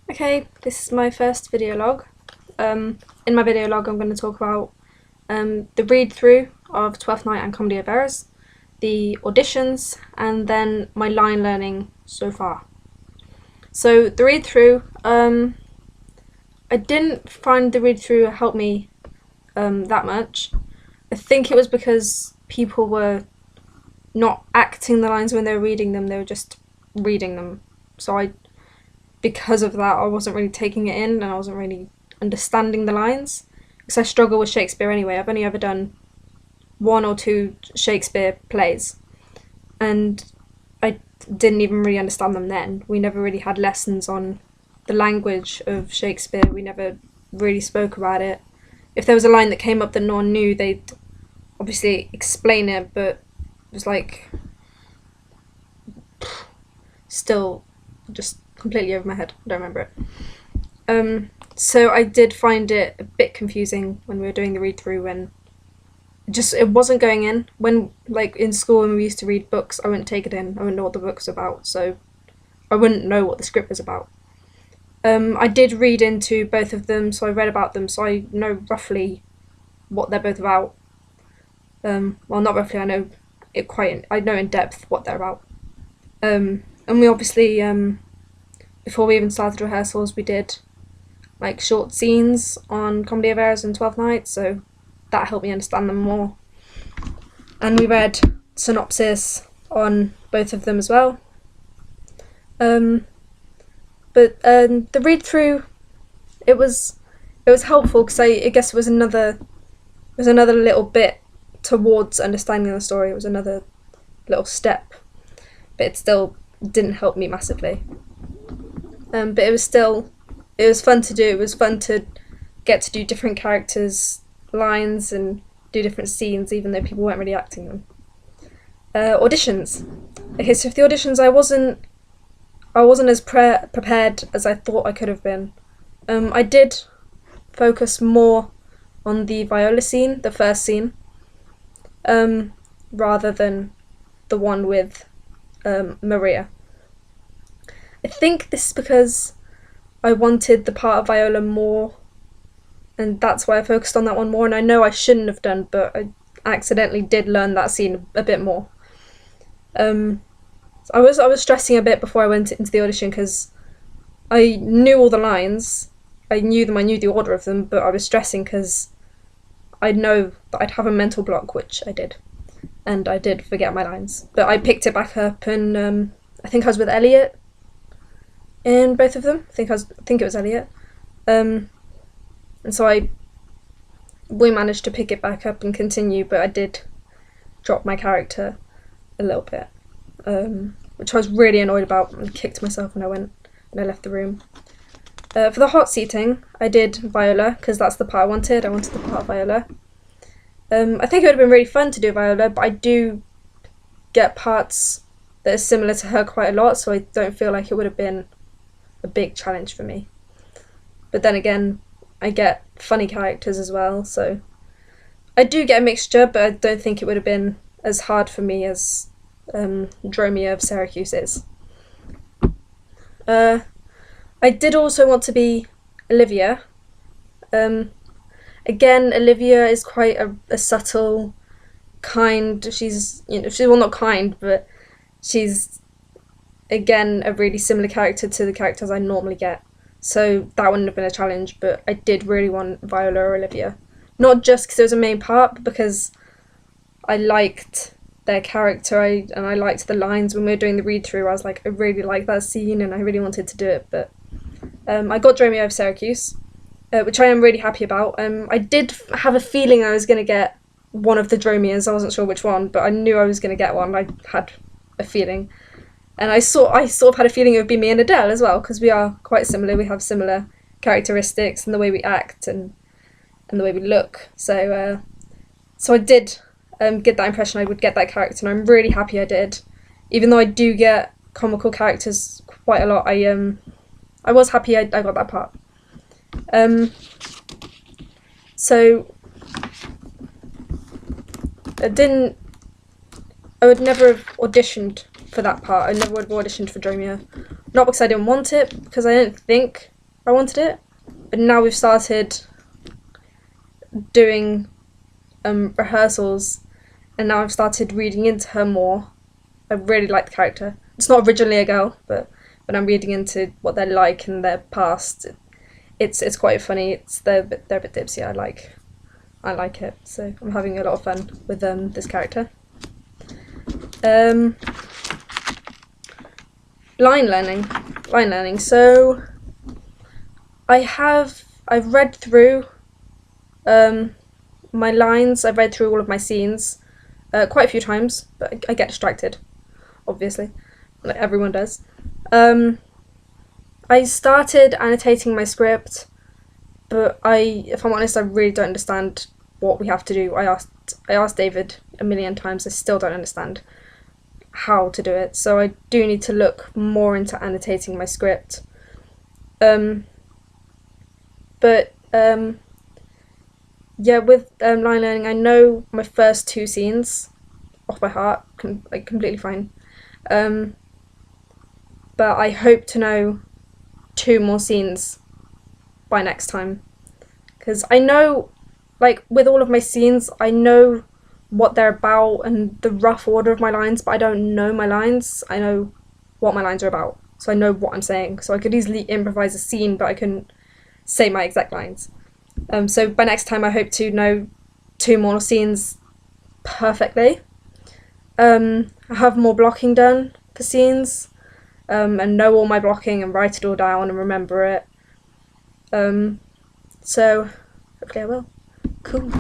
Okay, this is my first video log. In my video log I'm going to talk about the read-through of Twelfth Night and Comedy of Errors, the auditions, and then my line learning so far. So the read-through, I didn't find the read-through help me that much. I think it was because people were not acting the lines when they were reading them, they were just reading them. So because of that, I wasn't really taking it in and I wasn't really understanding the lines, because I struggle with Shakespeare anyway. I've only ever done 1 or 2 Shakespeare plays and I didn't even really understand them then. We never really had lessons on the language of Shakespeare. We never really spoke about it. If there was a line that came up that no one knew, they'd obviously explain it, but it was like still just completely over my head. I don't remember it. So I did find it a bit confusing when we were doing the read through, when it wasn't going in. When, like, in school when we used to read books, I wouldn't take it in. I wouldn't know what the book's about, so I wouldn't know what the script was about. I did read into both of them, so I read about them, so I know roughly what they're both about. Well, not roughly, I know in depth what they're about. And we obviously, before we even started rehearsals, we did like short scenes on Comedy of Errors and Twelfth Night, so that helped me understand them more. And we read synopsis on both of them as well. But the read through, it was helpful because I guess it was another little bit towards understanding the story. It was another little step, but it still didn't help me massively. But it was fun to do. It was fun to get to do different characters' lines and do different scenes, even though people weren't really acting them. Auditions. Okay, so for the auditions, I wasn't as prepared as I thought I could have been. I did focus more on the viola scene, the first scene, rather than the one with Maria. I think this is because I wanted the part of viola more, and that's why I focused on that one more, and I know I shouldn't have done, but I accidentally did learn that scene a bit more. I was stressing a bit before I went into the audition because I knew all the lines, I knew the order of them, but I was stressing because I know that I'd have a mental block, which I did, and I did forget my lines. But I picked it back up, and I think I was with Elliot in both of them. I think it was Elliot, and so we managed to pick it back up and continue. But I did drop my character a little bit, which I was really annoyed about, and kicked myself when I left the room. For the hot seating, I did viola because that's the part I wanted. I wanted the part of viola. I think it would have been really fun to do viola, but I do get parts that are similar to her quite a lot, so I don't feel like it would have been a big challenge for me. But then again, I get funny characters as well, so I do get a mixture, but I don't think it would have been as hard for me as Dromia of Syracuse is. I did also want to be Olivia. Again, Olivia is quite a subtle, kind. She's not kind, but she's again a really similar character to the characters I normally get. So that wouldn't have been a challenge, but I did really want Viola or Olivia. Not just because it was a main part, but because I liked their character, and I liked the lines when we were doing the read-through. I was like, I really like that scene and I really wanted to do it, but I got Dromio of Syracuse, which I am really happy about. I did have a feeling I was going to get one of the Dromias. I wasn't sure which one, but I knew I was going to get one. I had a feeling. And I sort of had a feeling it would be me and Adele as well, because we are quite similar. We have similar characteristics and the way we act and the way we look. So I did get that impression I would get that character, and I'm really happy I did. Even though I do get comical characters quite a lot, I was happy I got that part. So I would never have auditioned for that part. I never would have auditioned for Dromio. Not because I didn't want it, because I don't think I wanted it. But now we've started doing rehearsals, and now I've started reading into her more. I really like the character. It's not originally a girl, but when I'm reading into what they're like in their past, it's quite funny. They're a bit dipsy. I like it. So I'm having a lot of fun with this character. Line learning. So I've read through my lines. I've read through all of my scenes quite a few times, but I get distracted, obviously, like everyone does. I started annotating my script, but if I'm honest, I really don't understand what we have to do. I asked David a million times. I still don't understand how to do it, so I do need to look more into annotating my script. Yeah, with line learning, I know my first 2 scenes off by heart, completely fine. But I hope to know 2 more scenes by next time, because I know, like, with all of my scenes, I know what they're about and the rough order of my lines, but I don't know my lines. I know what my lines are about, so I know what I'm saying. So I could easily improvise a scene, but I couldn't say my exact lines. So by next time, I hope to know 2 more scenes perfectly. I have more blocking done for scenes, and know all my blocking and write it all down and remember it. So hopefully I will. Cool.